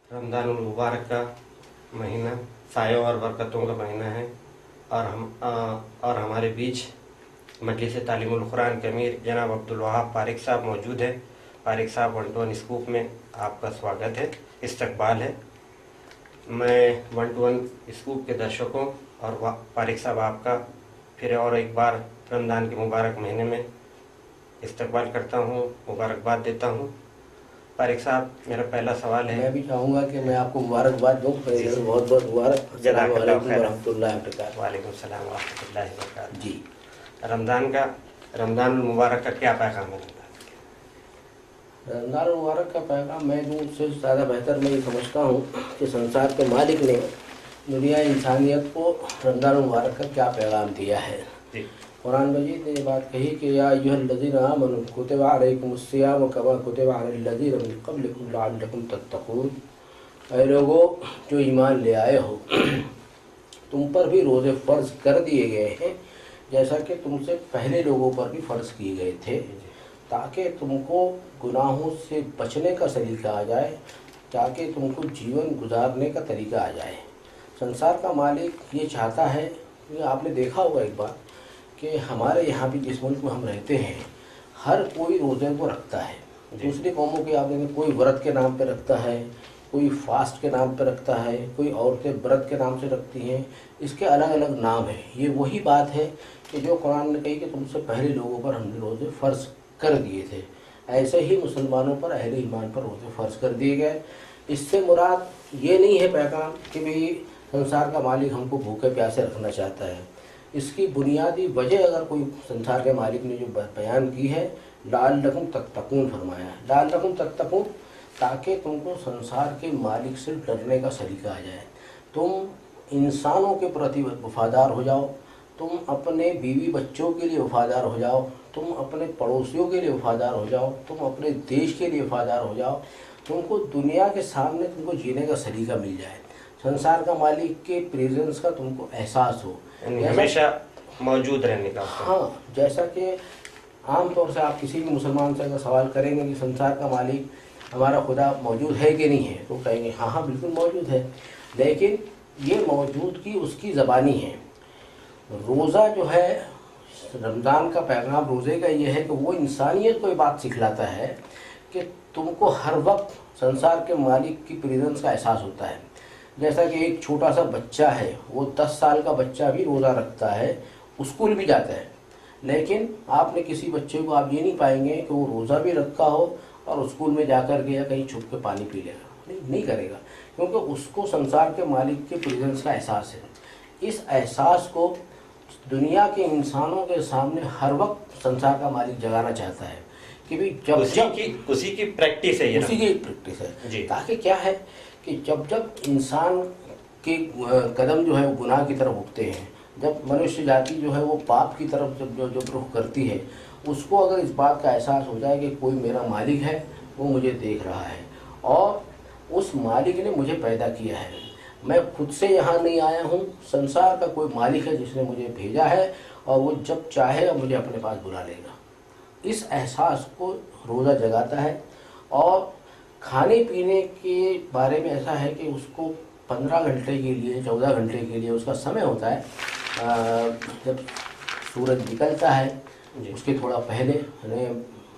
रमज़ान मुबारक का महीना सायों और बरकतों का महीना है और हमारे बीच मजलिस तालीमुल कुरान के अमीर जनाब अब्दुल वहाब पारिक साहब मौजूद हैं। पारिक साहब 1-to-1 स्कूप में आपका स्वागत है, इस्तकबाल है। मैं 1-to-1 स्कूप के दर्शकों और पारिक साहब आपका फिर और एक बार रमज़ान के मुबारक महीने में इस्तकबाल करता हूँ, मुबारकबाद देता हूँ। पारिक साहब, मेरा पहला सवाल है। मैं भी चाहूँगा कि मैं आपको मुबारकबाद दूँ, बहुत बहुत मुबारक। वालेकुम सलाम व रहमतुल्लाहि व बरकातहू। जी, रमज़ान मुबारक का क्या पैगाम है? रमज़ान मुबारक का पैगाम मैं दूँ उससे ज़्यादा बेहतर मैं ये समझता हूँ कि संसार के मालिक ने दुनिया इंसानियत को रमज़ान मुबारक का क्या पैगाम दिया है। कुरान मजीद ने ये बात कही कि या अय्युहल्लज़ीना आमनू कुतिबा अलैकुमुस्सियाम कमा कुतिबा अलल्लज़ीना मिन क़ब्लिकुम लअल्लकुम तत्तक़ून। ऐ लोगों जो ईमान ले आए हो, तुम पर भी रोज़े फ़र्ज़ कर दिए गए हैं जैसा कि तुमसे पहले लोगों पर भी फ़र्ज़ किए गए थे, ताकि तुमको गुनाहों से बचने का सलीका आ जाए, ताकि तुमको जीवन गुजारने का तरीका आ जाए। संसार का मालिक ये चाहता है कि आपने देखा होगा एक बार कि हमारे यहाँ भी जिस मुल्क में हम रहते हैं हर कोई रोज़े को रखता है। दूसरी कौमों के आप देखें, कोई व्रत के नाम पे रखता है, कोई फास्ट के नाम पे रखता है, कोई औरतें व्रत के नाम से रखती हैं। इसके अलग अलग नाम हैं। ये वही बात है कि जो कुरान ने कही कि तुमसे पहले लोगों पर हमने रोज़े फ़र्ज़ कर दिए थे, ऐसे ही मुसलमानों पर, अहले ईमान पर रोज़े फ़र्ज़ कर दिए गए। इससे मुराद ये नहीं है पैगाम कि भाई संसार का मालिक हमको भूखे प्यासे रखना चाहता है। इसकी बुनियादी वजह अगर कोई संसार के मालिक ने जो बयान की है, लअल्लकुम तत्तक़ून फरमाया है। लअल्लकुम तत्तक़ून, ताकि तुमको संसार के मालिक से डरने का सलीका आ जाए, तुम इंसानों के प्रति वफादार हो जाओ, तुम अपने बीवी बच्चों के लिए वफादार हो जाओ, तुम अपने पड़ोसियों के लिए वफादार हो जाओ, तुम अपने देश के लिए वफादार हो जाओ, तुमको दुनिया के सामने तुमको जीने का सलीका मिल जाए, संसार का मालिक के प्रेजेंस का तुमको एहसास हो, हमेशा मौजूद रहने का। हाँ, जैसा कि आम तौर से आप किसी भी मुसलमान से अगर सवाल करेंगे कि संसार का मालिक हमारा खुदा मौजूद है कि नहीं है, तो कहेंगे हाँ हाँ बिल्कुल मौजूद है। लेकिन ये मौजूदगी उसकी ज़बानी है। रोज़ा जो है, रमज़ान का पैगाम रोज़े का ये है कि वो इंसानियत को ये बात सिखलाता है कि तुमको हर वक्त संसार के मालिक की प्रेजेंस का एहसास होता है। जैसा कि एक छोटा सा बच्चा है, वो 10 साल का बच्चा भी रोज़ा रखता है, स्कूल भी जाता है, लेकिन आपने किसी बच्चे को आप ये नहीं पाएंगे कि वो रोज़ा भी रखा हो और स्कूल में जाकर के या कहीं छुप के पानी पी लेगा। नहीं करेगा, क्योंकि उसको संसार के मालिक के प्रेजेंस का एहसास है। इस एहसास को दुनिया के इंसानों के सामने हर वक्त संसार का मालिक जगाना चाहता है कि भाई जब उसी की प्रैक्टिस है, ये उसी की प्रैक्टिस है। ताकि क्या है कि जब जब इंसान के कदम जो है वो गुनाह की तरफ उठते हैं, जब मनुष्य जाति जो है वो पाप की तरफ जब रुख करती है, उसको अगर इस बात का एहसास हो जाए कि कोई मेरा मालिक है, वो मुझे देख रहा है और उस मालिक ने मुझे पैदा किया है, मैं खुद से यहाँ नहीं आया हूँ, संसार का कोई मालिक है जिसने मुझे भेजा है और वो जब चाहे मुझे अपने पास बुला लेगा। इस एहसास को रोज़ा जगाता है। और खाने पीने के बारे में ऐसा है कि उसको 15 घंटे के लिए, 14 घंटे के लिए उसका समय होता है। जब सूरज निकलता है उसके थोड़ा पहले,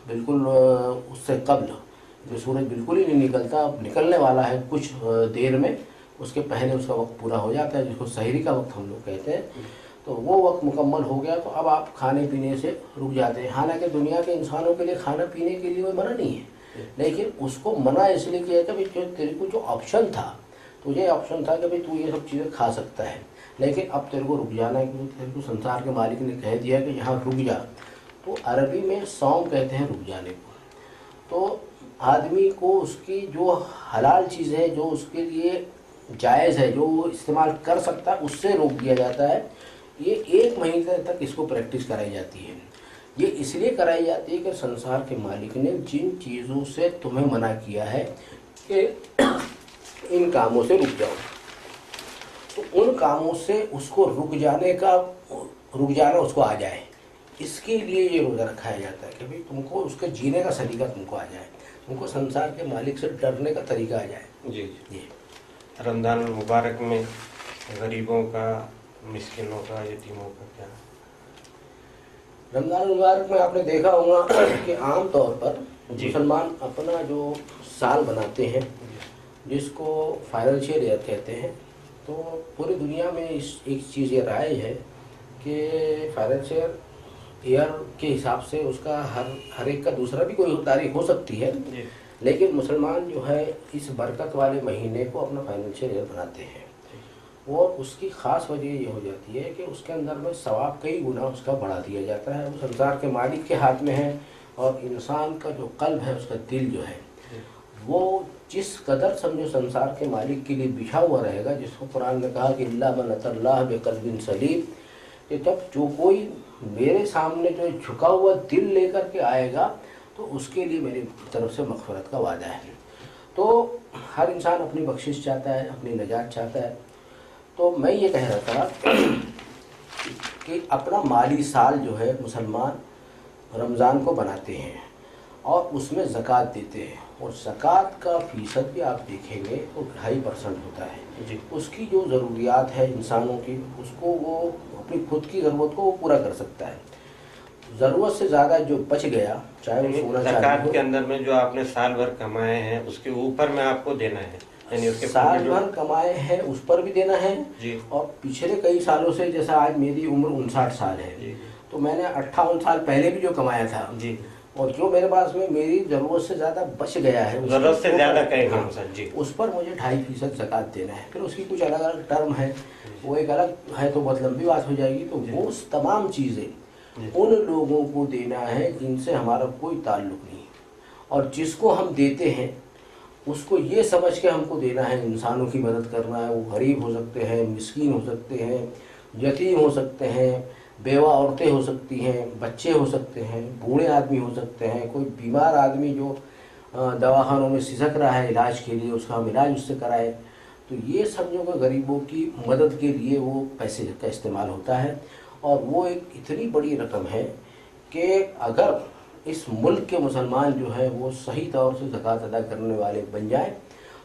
बिल्कुल उससे कबल, जो सूरज बिल्कुल ही नहीं निकलता, निकलने वाला है कुछ देर में, उसके पहले उसका वक्त पूरा हो जाता है, जिसको सहरी का वक्त हम लोग कहते हैं। तो वो वक्त मुकम्मल हो गया तो अब आप खाने पीने से रुक जाते हैं। हालांकि दुनिया के इंसानों के लिए खाना पीने के लिए कोई मना नहीं है, लेकिन उसको मना इसलिए किया था कि तेरे को जो ऑप्शन था, तुझे ऑप्शन था कि भाई तू ये सब चीज़ें खा सकता है, लेकिन अब तेरे को रुक जाना है, क्योंकि तेरे को संसार के मालिक ने कह दिया कि यहाँ रुक जा। तो अरबी में सौम कहते हैं रुक जाने को। तो आदमी को उसकी जो हलाल चीज़ है, जो उसके लिए जायज़ है, जो वो इस्तेमाल कर सकता है, उससे रोक दिया जाता है। ये 1 महीने तक इसको प्रैक्टिस कराई जाती है। ये इसलिए कराई जाती है कि संसार के मालिक ने जिन चीज़ों से तुम्हें मना किया है कि इन कामों से रुक जाओ, तो उन कामों से उसको रुक जाना उसको आ जाए, इसके लिए ये रोज़ा रखाया जाता है कि भाई तुमको उसके जीने का सलीका तुमको आ जाए। उनको संसार के मालिक से डरने का तरीका आ जाए। जी जी। रमज़ान मुबारक में गरीबों का, मिस्किनों का, यतीमों का क्या? रमज़ान मुबारक में आपने देखा होगा कि आम तौर पर जी। मुसलमान अपना जो साल बनाते हैं, जिसको फाइनेंशियल ईयर कहते हैं, तो पूरी दुनिया में इस एक चीज़ ये राय है कि फाइनेंशियल ईयर के हिसाब से उसका हर एक का दूसरा भी कोई तारीख हो सकती है, जी। लेकिन मुसलमान जो है इस बरकत वाले महीने को अपना फाइनेंशियल ईयर बनाते हैं। और उसकी ख़ास वजह ये हो जाती है कि उसके अंदर में सवाब कई गुना उसका बढ़ा दिया जाता है। वो संसार के मालिक के हाथ में है, और इंसान का जो कल्ब है, उसका दिल जो है, वो जिस कदर समझो संसार के मालिक के लिए बिछा हुआ रहेगा, जिसको कुरान ने कहा कि इल्ला मन अतल्लाह बिक़ल्बिन सलीम, कि जब जो कोई मेरे सामने जो झुका हुआ दिल लेकर के आएगा तो उसके लिए मेरी तरफ से मग़फ़िरत का वादा है। तो हर इंसान अपनी बख्शिश चाहता है, अपनी नजात चाहता है। तो मैं ये कह रहा था कि अपना माली साल जो है मुसलमान रमज़ान को बनाते हैं और उसमें ज़कात देते हैं, और ज़कात का फ़ीसद भी आप देखेंगे तो 2.5% होता है। जी। उसकी जो ज़रूरियात है इंसानों की, उसको वो अपनी खुद की ज़रूरत को वो पूरा कर सकता है। ज़रूरत से ज़्यादा जो बच गया, चाहे वो सोना चांदी ज़कात हो, के अंदर में जो आपने साल भर कमाए हैं उसके ऊपर में आपको देना है, यानी उसके साल भर कमाए हैं उस पर भी देना है। जी। और पिछले कई सालों से, जैसा आज मेरी उम्र 59 साल है, जी। तो मैंने 58 साल पहले भी जो कमाया था, जी। और जो मेरे पास में मेरी ज़रूरत से ज़्यादा बच गया है, ज़रूरत से ज़्यादा कहेंगे हाँ, हम सर। जी। उस पर मुझे 2.5% ज़कात देना है। फिर उसकी कुछ अलग अलग टर्म है, वो एक अलग है तो बहुत लंबी बात हो जाएगी। तो वो तमाम चीज़ें उन लोगों को देना है जिनसे हमारा कोई ताल्लुक़ नहीं, और जिसको हम देते हैं उसको ये समझ के हमको देना है, इंसानों की मदद करना है। वो गरीब हो सकते हैं, मिस्कीन हो सकते हैं, यतीम हो सकते हैं, बेवा औरतें हो सकती हैं, बच्चे हो सकते हैं, बूढ़े आदमी हो सकते हैं, कोई बीमार आदमी जो दवाखानों में सिसक रहा है इलाज के लिए, उसका हम इलाज उससे कराएं। तो ये समझो कि गरीबों की मदद के लिए वो पैसे का इस्तेमाल होता है। और वो एक इतनी बड़ी रकम है कि अगर इस मुल्क के मुसलमान जो है वो सही तौर से ज़कात अदा करने वाले बन जाएं,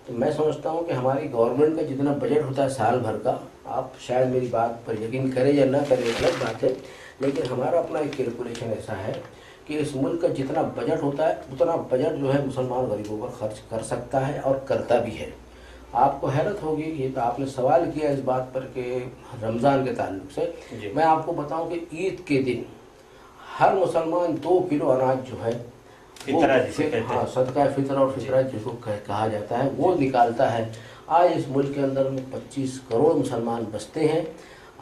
तो मैं समझता हूँ कि हमारी गवर्नमेंट का जितना बजट होता है साल भर का, आप शायद मेरी बात पर यकीन करें या ना करें अलग बात है, लेकिन हमारा अपना एक कैलकुलेशन ऐसा है कि इस मुल्क का जितना बजट होता है उतना बजट जो है मुसलमान गरीबों पर खर्च कर सकता है और करता भी है। आपको हैरत होगी, ये तो आपने सवाल किया इस बात पर कि रमज़ान के ताल्लुक से, मैं आपको बताऊं कि ईद के दिन हर मुसलमान 2 किलो अनाज जो है वो, हाँ, सदका फितर और फितरा जिसको कहा जाता है, वो निकालता है। आज इस मुल्क के अंदर में 25 करोड़ मुसलमान बसते हैं।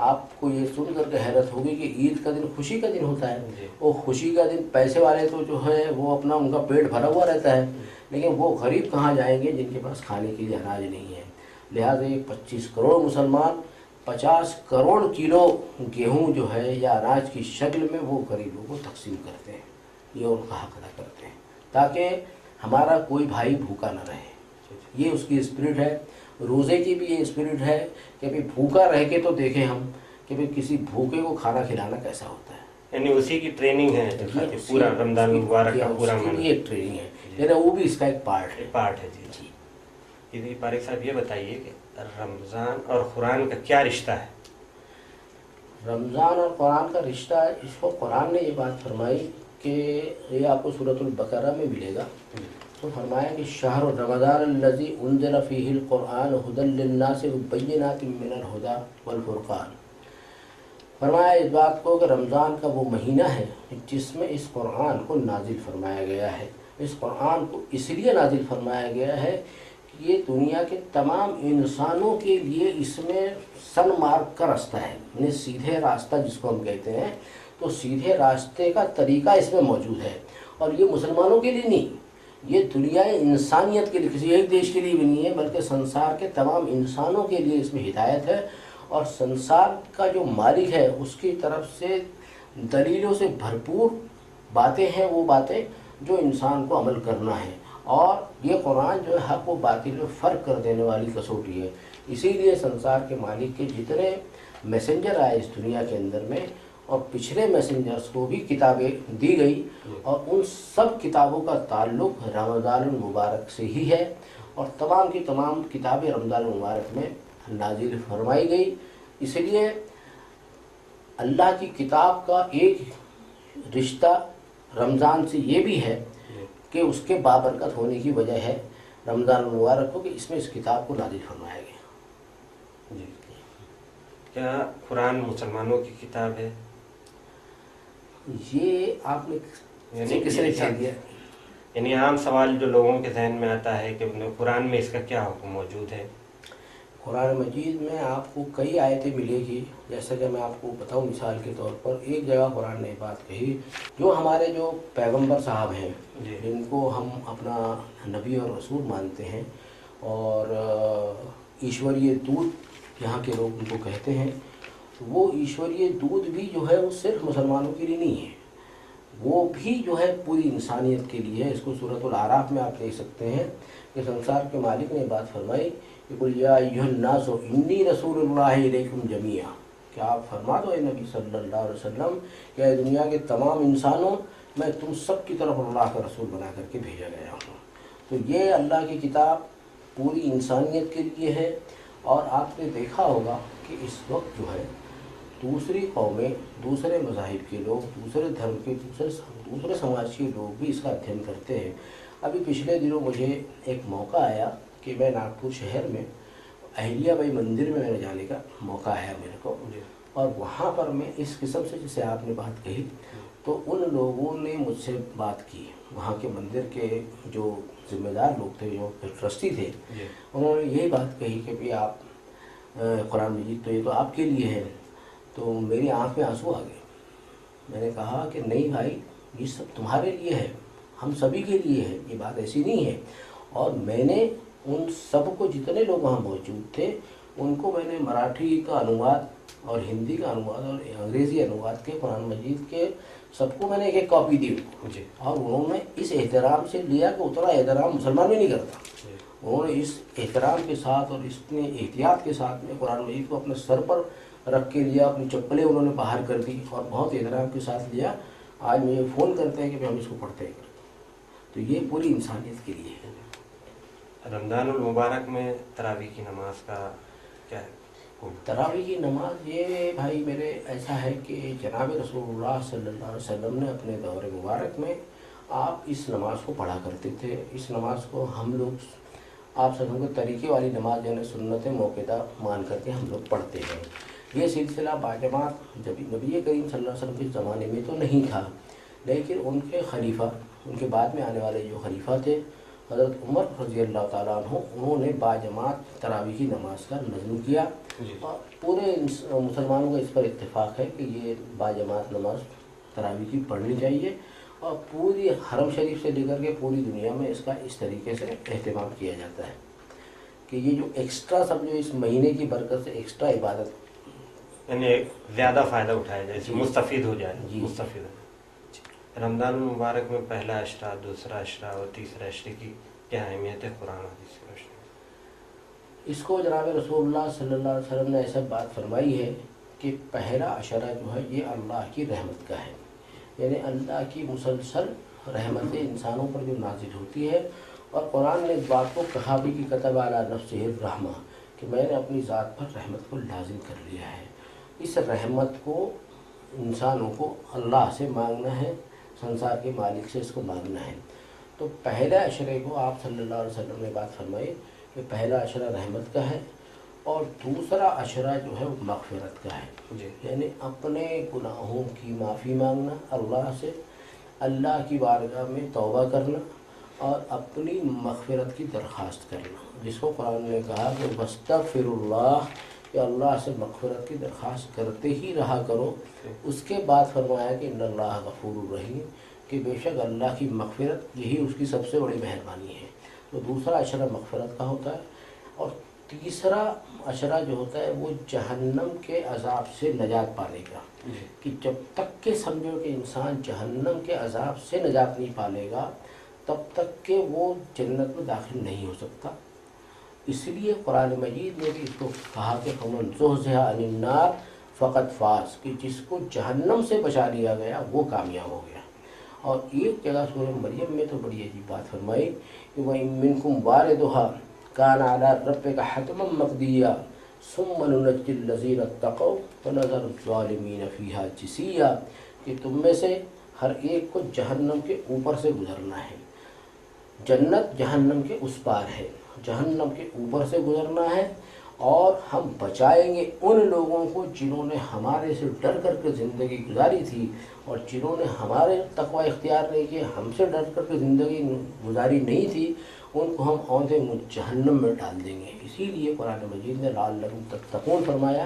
आपको ये सुन करके हैरत होगी कि ईद का दिन खुशी का दिन होता है। वो खुशी का दिन पैसे वाले तो जो है वो अपना, उनका पेट भरा हुआ रहता है, लेकिन वो गरीब कहाँ जाएंगे जिनके पास खाने के लिए अनाज नहीं है। लिहाजा ये 25 करोड़ मुसलमान 50 करोड़ किलो गेहूँ जो है या अनाज की शक्ल में वो गरीबों को तकसीम करते हैं, ये उनका हक अदा करते हैं, ताकि हमारा कोई भाई भूखा न रहे। ये उसकी स्पिरिट है। रोज़े की भी ये स्पिरिट है कि भाई भूखा रह के तो देखें हम कि भाई किसी भूखे को खाना खिलाना कैसा होता है। यानी उसी की ट्रेनिंग है पूरा रमज़ान मुबारक का पूरा महीना। एक ट्रेनिंग है, यानी वो भी इसका एक पार्ट है। जी। ये पारिक साहब ये बताइए कि रमज़ान और कुरान का क्या रिश्ता है? रमज़ान और कुरान का रिश्ता है, इसको कुरान ने ये बात फरमाई कि ये आपको सूरतुल बकरा में मिलेगा। तो फरमाया कि शहर रमज़ान अल्लज़ी उन्ज़िला फ़ीहिल कुरआन हुदल लिन्नासि व बय्यिनातिन मिनल हुदा वल फुरक़ान। फरमाया इस बात को कि रमज़ान का वो महीना है जिसमें इस कुरान को नाजिल फरमाया गया है। इस कुरान को इसलिए नाजिल फरमाया गया है कि ये दुनिया के तमाम इंसानों के लिए इसमें सन्मार्ग का रास्ता है, यानी सीधे रास्ता जिसको हम कहते हैं, तो सीधे रास्ते का तरीका इसमें मौजूद है। और ये मुसलमानों के लिए नहीं, ये दुनिया इंसानियत के लिए, किसी एक देश के लिए भी नहीं है, बल्कि संसार के तमाम इंसानों के लिए इसमें हिदायत है। और संसार का जो मालिक है उसकी तरफ से दलीलों से भरपूर बातें हैं, वो बातें जो इंसान को अमल करना है। और ये कुरान जो है हक़ व बातिल में फ़र्क कर देने वाली कसौटी है। इसीलिए संसार के मालिक के जितने मैसेंजर आए इस दुनिया के अंदर में, اور پچھلے میسنجرز کو بھی کتابیں دی گئی، اور ان سب کتابوں کا تعلق رمضان المبارک سے ہی ہے، اور تمام کی تمام کتابیں رمضان المبارک میں نازل فرمائی گئی۔ اس لیے اللہ کی کتاب کا ایک رشتہ رمضان سے یہ بھی ہے کہ اس کے بابرکت ہونے کی وجہ ہے رمضان المبارک کو کہ اس میں اس کتاب کو نازل فرمایا گیا۔ جی، کیا قرآن مسلمانوں کی کتاب ہے؟ یہ آپ نے کس نے کہہ دیا؟ یعنی عام سوال جو لوگوں کے ذہن میں آتا ہے کہ قرآن میں اس کا کیا حکم موجود ہے؟ قرآن مجید میں آپ کو کئی آیتیں ملے گی، جیسا کہ میں آپ کو بتاؤں مثال کے طور پر، ایک جگہ قرآن نے بات کہی، جو ہمارے جو پیغمبر صاحب ہیں جن کو ہم اپنا نبی اور رسول مانتے ہیں، اور ایشوریہ دودھ یہاں کے لوگ ان کو کہتے ہیں، وہ ایشوریہ دودھ بھی جو ہے وہ صرف مسلمانوں کے لیے نہیں ہے، وہ بھی جو ہے پوری انسانیت کے لیے ہے۔ اس کو سورۃ الاعراف میں آپ دیکھ سکتے ہیں کہ سنسار کے مالک نے بات فرمائی کہ قل یا ایھا الناس انی رسول اللہ الیکم جمیعا، کہ آپ فرما دو اے نبی صلی اللہ علیہ وسلم کہ اے دنیا کے تمام انسانوں، میں تم سب کی طرف اللہ کا رسول بنا کر کے بھیجا گیا ہوں۔ تو یہ اللہ کی کتاب پوری انسانیت کے لیے ہے، اور آپ نے دیکھا ہوگا کہ اس وقت جو ہے دوسری قومیں، دوسرے مذاہب کے لوگ، دوسرے دھرم کے، دوسرے سماج کے لوگ بھی اس کا ادھین کرتے ہیں۔ ابھی پچھلے دنوں مجھے ایک موقع آیا کہ میں ناگپور شہر میں اہلیہ بائی مندر میں میرے جانے کا موقع آیا میرے کو، اور وہاں پر میں اس قسم سے جسے آپ نے بات کہی تو ان لوگوں نے مجھ سے بات کی، وہاں کے مندر کے جو ذمہ دار لوگ تھے، جو ٹرسٹی تھے، انہوں نے یہی بات کہی کہ بھی آپ قرآن مجید تو یہ تو آپ کے لیے ہے۔ تو میری آنکھ میں آنسو آ گئے۔ میں نے کہا کہ نہیں بھائی، یہ سب تمہارے لیے ہے، ہم سبھی کے لیے ہے، یہ بات ایسی نہیں ہے۔ اور میں نے ان سب کو، جتنے لوگ وہاں موجود تھے، ان کو میں نے مراٹھی کا انواد اور ہندی کا انواد اور انگریزی انواد کے قرآن مجید کے سب کو میں نے ایک ایک کاپی دی، اور انہوں نے اس احترام سے لیا کہ اتنا احترام مسلمان بھی نہیں کرتا۔ انہوں نے اس احترام کے ساتھ اور اتنے احتیاط کے ساتھ میں قرآن مجید کو اپنے سر پر رکھ کے لیا، اپنی چپلیں انہوں نے باہر کر دی اور بہت احترام کے ساتھ لیا۔ آج مجھے فون کرتے ہیں کہ ہم اس کو پڑھتے ہیں، تو یہ پوری انسانیت کے لیے ہے۔ رمضان المبارک میں تراویح کی نماز کا کیا ہے؟ تراویح کی نماز یہ بھائی میرے ایسا ہے کہ جناب رسول اللہ صلی اللہ علیہ وسلم نے اپنے دور مبارک میں آپ اس نماز کو پڑھا کرتے تھے۔ اس نماز کو ہم لوگ آپ سب کو طریقے والی نماز یعنی سنت موقعہ مان کر کے ہم لوگ پڑھتے ہیں۔ یہ سلسلہ باجماعت جب نبی کریم صلی اللہ علیہ وسلم کے زمانے میں تو نہیں تھا، لیکن ان کے خلیفہ، ان کے بعد میں آنے والے جو خلیفہ تھے حضرت عمر رضی اللہ تعالیٰ عنہ، انہوں نے باجماعت تراویح کی نماز کا نظم کیا، اور پورے مسلمانوں کا اس پر اتفاق ہے کہ یہ باجماعت نماز تراویح کی پڑھنی چاہیے، اور پوری حرم شریف سے لے کر کے پوری دنیا میں اس کا اس طریقے سے اہتمام کیا جاتا ہے کہ یہ جو ایکسٹرا سب جو اس مہینے کی برکت سے ایکسٹرا عبادت، یعنی زیادہ فائدہ اٹھایا جائے، مستفید ہو جائے، مستفید ہو جائے۔ رمضان المبارک میں پہلا عشرہ، دوسرا عشرہ اور تیسرا عشرے کی کیا اہمیت ہے قرآن حدیث کی روشنی میں؟ اس کو جناب رسول اللہ صلی اللہ علیہ وسلم نے ایسا بات فرمائی ہے کہ پہلا عشرہ جو ہے یہ اللہ کی رحمت کا ہے، یعنی اللہ کی مسلسل رحمتیں انسانوں پر جو نازل ہوتی ہے، اور قرآن نے اس بات کو کہا بھی کہ کتب علی نفسہ الرحمہ، کہ میں نے اپنی ذات پر رحمت کو لازم کر لیا ہے۔ اس رحمت کو انسانوں کو اللہ سے مانگنا ہے، سنسار کے مالک سے اس کو مانگنا ہے۔ تو پہلے عشرے کو آپ صلی اللہ علیہ وسلم نے بات فرمائی کہ پہلا عشرہ رحمت کا ہے، اور دوسرا عشرہ جو ہے وہ مغفرت کا ہے، یعنی اپنے گناہوں کی معافی مانگنا اللہ سے، اللہ کی بارگاہ میں توبہ کرنا اور اپنی مغفرت کی درخواست کرنا، جس کو قرآن نے کہا کہ واستغفر اللہ، کہ اللہ سے مغفرت کی درخواست کرتے ہی رہا کرو۔ اس کے بعد فرمایا کہ ان اللہ غفور الرحیم، کہ بے شک اللہ کی مغفرت یہی اس کی سب سے بڑی مہربانی ہے۔ تو دوسرا عشرہ مغفرت کا ہوتا ہے، اور تیسرا عشرہ جو ہوتا ہے وہ جہنم کے عذاب سے نجات پانے کا، کہ جب تک کہ سمجھو کہ انسان جہنم کے عذاب سے نجات نہیں پالے گا تب تک کہ وہ جنت میں داخل نہیں ہو سکتا۔ اس لیے قرآن مجید نے بھی اس کو کہا کہ فمن زحزح عن النار फ़क़त फास, कि जिसको जहन्नम से बचा लिया गया वो कामयाब हो गया। और एक जगह सूरह मरियम में तो बड़ी अजीब बात फरमाई कि वह मिनकुम वारिदुहा कान अला रब्बिका हतमन मक़दिया सुम्मा नुनज्जिल लज़ीना तक़ौ व नज़रु ज़ालिमीन फ़ीहा जिसिया, कि तुम में से हर एक को जहन्नम के ऊपर से गुजरना है। जन्नत जहन्नम के उस पार है, जहन्नम के ऊपर से गुजरना है, और हम बचाएंगे उन लोगों को जिन्होंने हमारे से डर करके ज़िंदगी गुजारी थी, और जिन्होंने हमारे तक़वा इख्तियार नहीं किया, हमसे डर करके ज़िंदगी गुजारी नहीं थी, उनको हम औंधे मुँह जहन्नम में डाल देंगे। इसीलिए कुरान मजीद ने लअल्लकुम तत्तक़ून फरमाया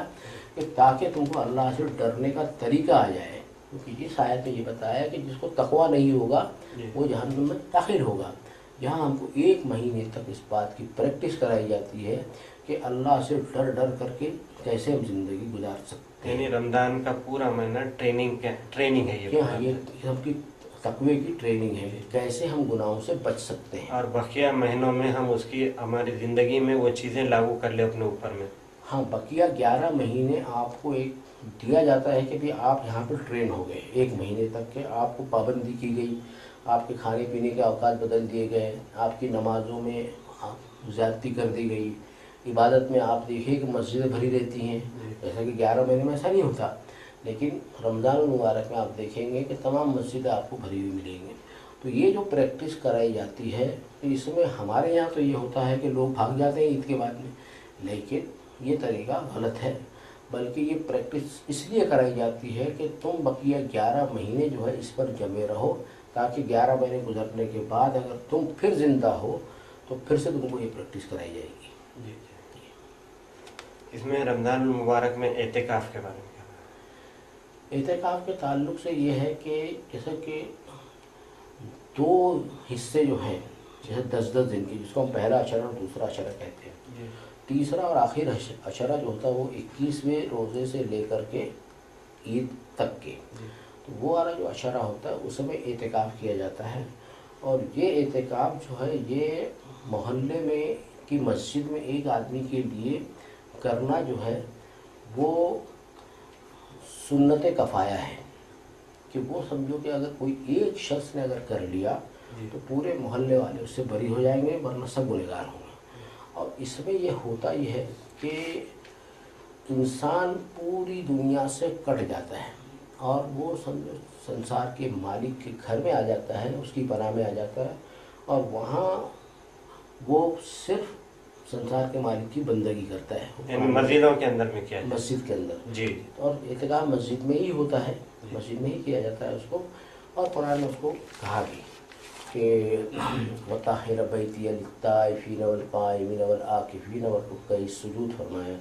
कि ताकि तुमको अल्लाह से डरने का तरीका आ जाए, क्योंकि इस आयत में ये बताया कि जिसको तक़वा नहीं होगा वो जहन्नम में दाखिल होगा। यहाँ हमको 1 महीने तक इस बात की प्रैक्टिस कराई जाती है कि अल्लाह से डर डर करके कैसे हम ज़िंदगी गुजार सकते हैं। यानी रमज़ान का पूरा महीना ट्रेनिंग है ये। हाँ, ये सबकी तक़वे की ट्रेनिंग है, कैसे हम गुनाहों से बच सकते हैं, और बकिया महीनों में हम उसकी हमारी ज़िंदगी में वो चीज़ें लागू कर ले अपने ऊपर में। हाँ, बकिया 11 महीने आपको एक दिया जाता है कि भाई आप यहाँ पर ट्रेन हो गए। 1 महीने तक के आपको पाबंदी की गई, आपके खाने पीने के औकात बदल दिए गए, आपकी नमाज़ों में ज़्यादती कर दी गई, इबादत में आप देखिए कि मस्जिदें भरी रहती हैं, जैसा कि 11 महीने में ऐसा नहीं होता, लेकिन रमज़ान मुबारक में आप देखेंगे कि तमाम मस्जिदें आपको भरी हुई मिलेंगी। तो ये जो प्रैक्टिस कराई जाती है, तो इसमें हमारे यहाँ तो ये होता है कि लोग भाग जाते हैं ईद के बाद में, लेकिन ये तरीका गलत है। बल्कि ये प्रैक्टिस इसलिए कराई जाती है कि तुम बकिया 11 महीने जो है इस पर जमे रहो, ताकि 11 महीने गुजरने के बाद अगर तुम फिर ज़िंदा हो तो फिर से तुमको ये प्रैक्टिस कराई जाएगी। जी। इसमें रमज़ान मुबारक में एतिकाफ़ के बारे में क्या? एतिकाफ़ के ताल्लुक़ से ये है कि जैसे कि 2 हिस्से जो हैं, जैसे 10-10 दिन की, जिसको हम पहला अशरा और दूसरा अशरा कहते हैं। तीसरा और आखिर अशरा जो होता है वो 21वें रोज़े से लेकर के ईद तक के, तो वो वाला जो अशरा होता है उसमें एतिकाफ़ किया जाता है। और ये एतिकाफ़ जो है ये मोहल्ले में की मस्जिद में एक आदमी के लिए करना जो है वो सुन्नत कफ़ाया है, कि वो समझो कि अगर कोई एक शख्स ने अगर कर लिया तो पूरे मोहल्ले वाले उससे बरी हो जाएंगे, वरना सब गुनहगार होंगे। और इसमें ये होता ही है कि इंसान पूरी दुनिया से कट जाता है और वो समझो संसार के मालिक के घर में आ जाता है, उसकी पनाह में आ जाता है, और वहाँ वो सिर्फ संसार के मालिक की बंदगी करता है। मस्जिदों के अंदर में क्या है? मस्जिद के अंदर जी। और एतिकाफ़ मस्जिद में ही होता है, मस्जिद में ही किया जाता है उसको। और कुरान ने उसको कहा भी कि वताहिर बैतिया लित्ताइफीन वल काइमीन वल आकिफीन वल रुक्कई सुजूद, फरमाया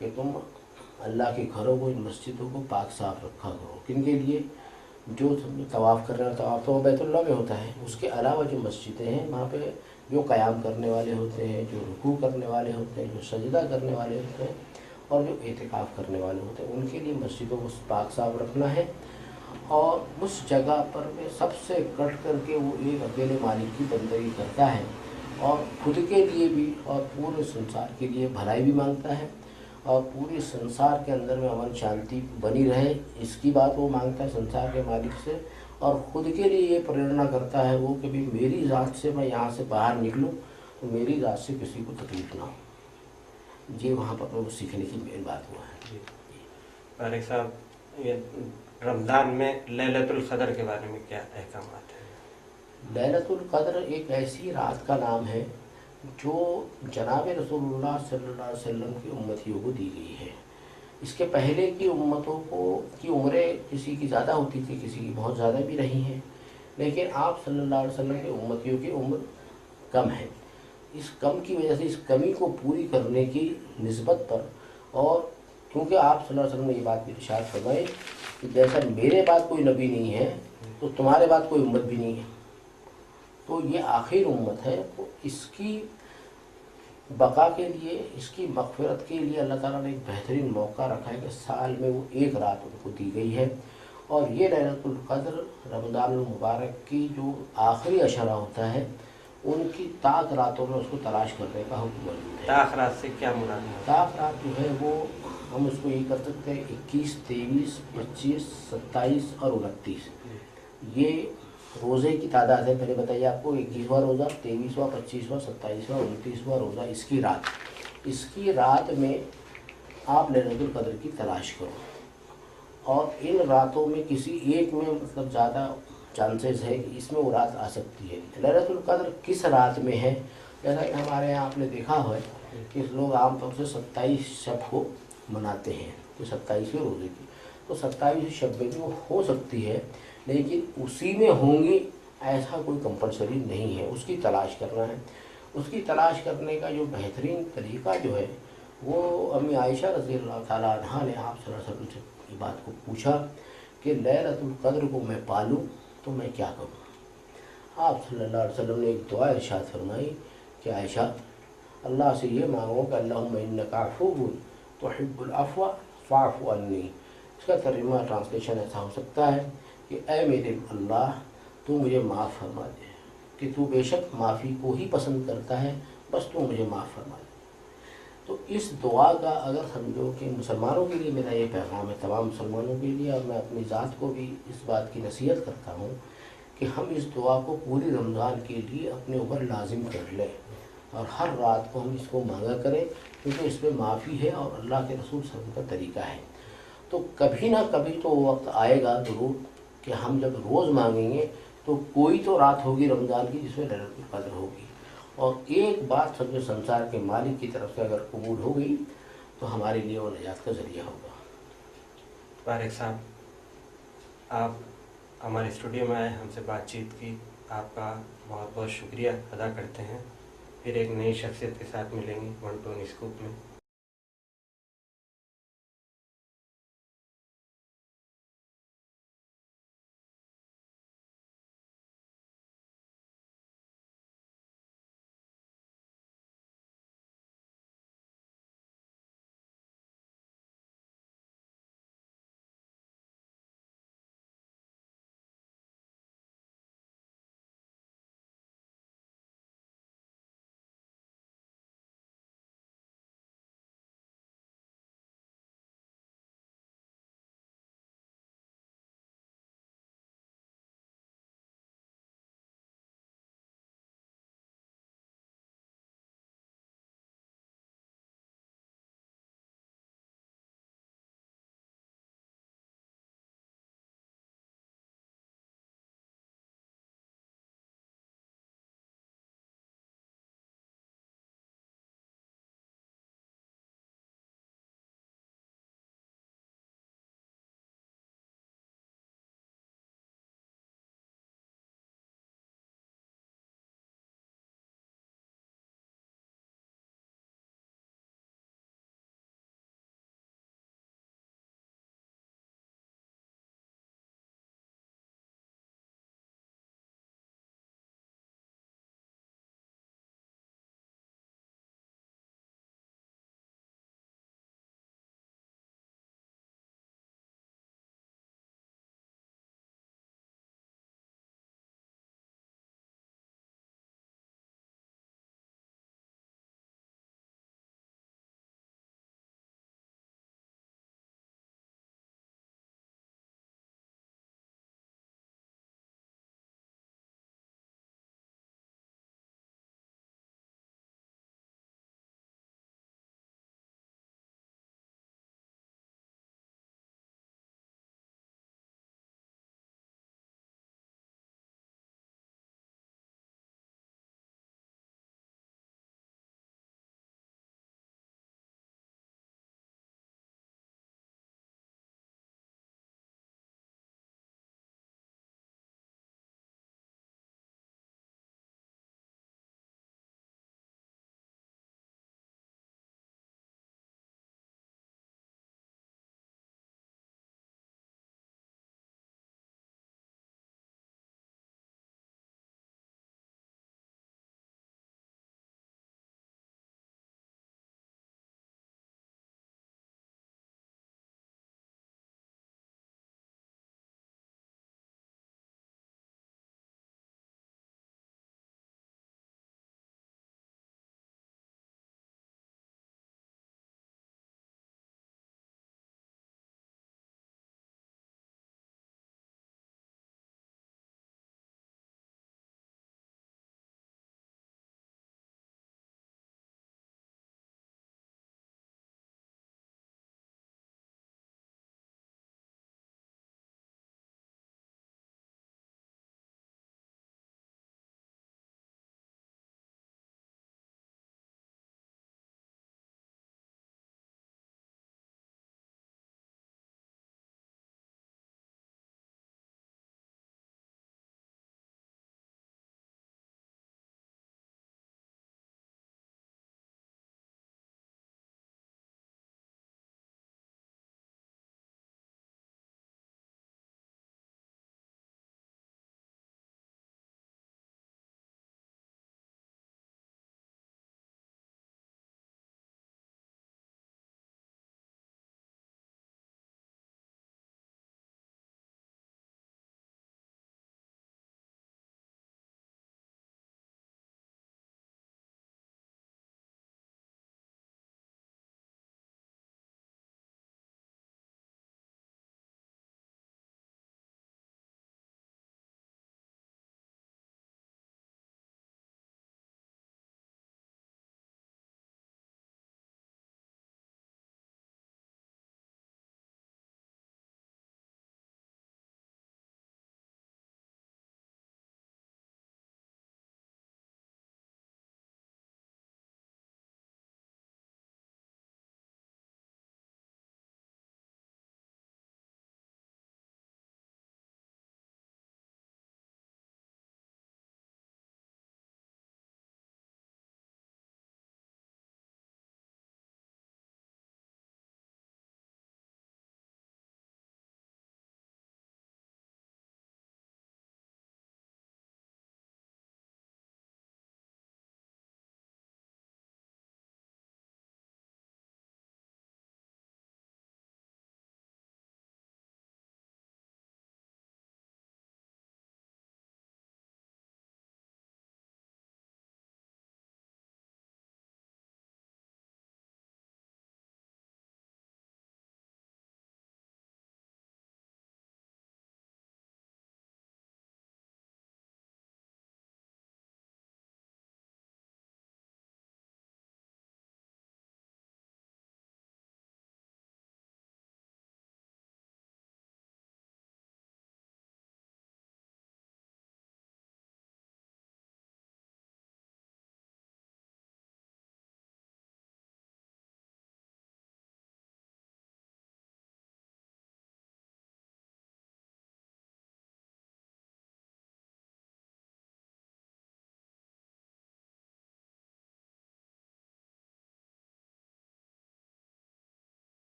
कि तुम अल्लाह के घरों को, इन मस्जिदों को पाक साफ रखा करो। किन के लिए? जो तवाफ़ करने वाला, तवाफ़ तो बैतुल्लाह में होता है, उसके अलावा जो मस्जिदें हैं वहाँ पे जो क़याम करने वाले होते हैं, जो रुकू करने वाले होते हैं, जो सजदा करने वाले होते हैं, और जो एतिकाफ़ करने वाले होते हैं, उनके लिए मस्जिदों को पाक साफ रखना है। और उस जगह पर में सबसे कट करके वो एक अकेले मालिक की बंदगी करता है, और खुद के लिए भी और पूरे संसार के लिए भलाई भी मांगता है, और पूरे संसार के अंदर में अमन शांति बनी रहे, इसकी बात वो मांगता है संसार के मालिक से। और ख़ुद के लिए ये प्रेरणा करता है वो कि भी मेरी ज़ात से मैं यहाँ से बाहर निकलूँ तो मेरी ज़ात से किसी को तकलीफ़ ना हो। ये वहाँ पर वो सीखने की मेन बात हुआ है। तारिक साहब, ये रमज़ान में लैलतुल क़द्र के बारे में क्या अहकामात हैं? लैलतुल क़द्र एक ऐसी रात का नाम है जो जनाब रसूलुल्लाह सल्लल्लाहु अलैहि वसल्लम की उम्मतियों को दी गई है। इसके पहले की उम्मतों को की उम्रें किसी की ज़्यादा होती थी, किसी की बहुत ज़्यादा भी रही हैं, लेकिन आप सल्लल्लाहु अलैहि वसल्लम की उम्मतियों की उम्र कम है। इस कम की वजह से, इस कमी को पूरी करने की निस्बत पर, और क्योंकि आप सल्लल्लाहु अलैहि वसल्लम ने ये बात भी इरशाद फरमाई कि जैसा मेरे बाद कोई नबी नहीं है तो तुम्हारे बाद कोई उम्मत भी नहीं है, तो ये आखिर उम्मत है, तो इसकी बका के लिए, इसकी मग़फ़िरत के लिए अल्लाह ताला ने एक बेहतरीन मौका रखा है कि साल में वो एक रात उनको दी गई है। और ये लैलतुल क़द्र रमज़ान मुबारक की जो आखिरी अशरा होता है उनकी ताक रातों में उसको तलाश करने का हुक्म मौजूद है। ताक रात से क्या मुराद है? ताक रात जो है वो हम उसको ये कर सकते हैं 21, 23, 25, 27 और 29। ये रोज़े की तादाद है। मैंने बताइए आपको 21वां रोज़ा, 23वां, 25वां, 27वां, 29वां रोज़ा, इसकी रात में आप लैलतुल कद्र की तलाश करो। और इन रातों में किसी एक में मतलब ज़्यादा चांसेस है कि इसमें वो रात आ सकती है। लैलतुल कद्र किस रात में है? जैसा कि हमारे यहाँ आपने देखा है कि लोग आमतौर से 27 शब को मनाते हैं, तो 27वें रोज़े की, तो 27 शब में भी वो हो सकती है, लेकिन उसी में होंगी ऐसा कोई कंपलसरी नहीं है। उसकी तलाश करना है। उसकी तलाश करने का जो बेहतरीन तरीका जो है वो अम्मी आयशा रज़ी अल्लाह ताला अन्हा ने आप सल्लल्लाहु अलैहि वसल्लम से बात को पूछा कि लैलतुल कद्र को मैं पालूँ तो मैं क्या करूँ। आप सल्लल्लाहु अलैहि वसल्लम ने एक दुआ इरशाद फरमाई कि आयशा, अल्लाह से ये मांगो कि अल्लाहुम्मा इन्नका अफ़ुव्वुन तुहिब्बुल अफ़्व फ़अफ़ु अन्नी। इसका तर्जुमा ट्रांसलेशन ऐसा हो सकता है कि ऐ मेरे अल्लाह, तू मुझे माफ़ फरमा दे, कि तू बेशक माफ़ी को ही पसंद करता है, बस तू मुझे माफ़ फरमा दे। तो इस दुआ का अगर समझो कि मुसलमानों के लिए मेरा ये पैगाम है, तमाम मुसलमानों के लिए, और मैं अपनी ज़ात को भी इस बात की नसीहत करता हूँ कि हम इस दुआ को पूरी रमज़ान के लिए अपने ऊपर लाजिम कर लें और हर रात को हम इसको मांगा करें, क्योंकि इसमें माफ़ी है और अल्लाह के रसूल सल्लल्लाहु अलैहि वसल्लम का तरीका है। तो कभी ना कभी तो वो वक्त आएगा ज़रूर कि हम जब रोज़ मांगेंगे तो कोई तो रात होगी रमज़ान की जिसमें लैलतुल कद्र होगी। और एक बात समझो, संसार के मालिक की तरफ से अगर कबूल हो गई तो हमारे लिए वो निजात का ज़रिया होगा। पारेख साहब, आप हमारे स्टूडियो में आए, हमसे बातचीत की, आपका बहुत बहुत शुक्रिया अदा करते हैं। फिर एक नई शख्सियत के साथ मिलेंगे वन टू स्कूप में।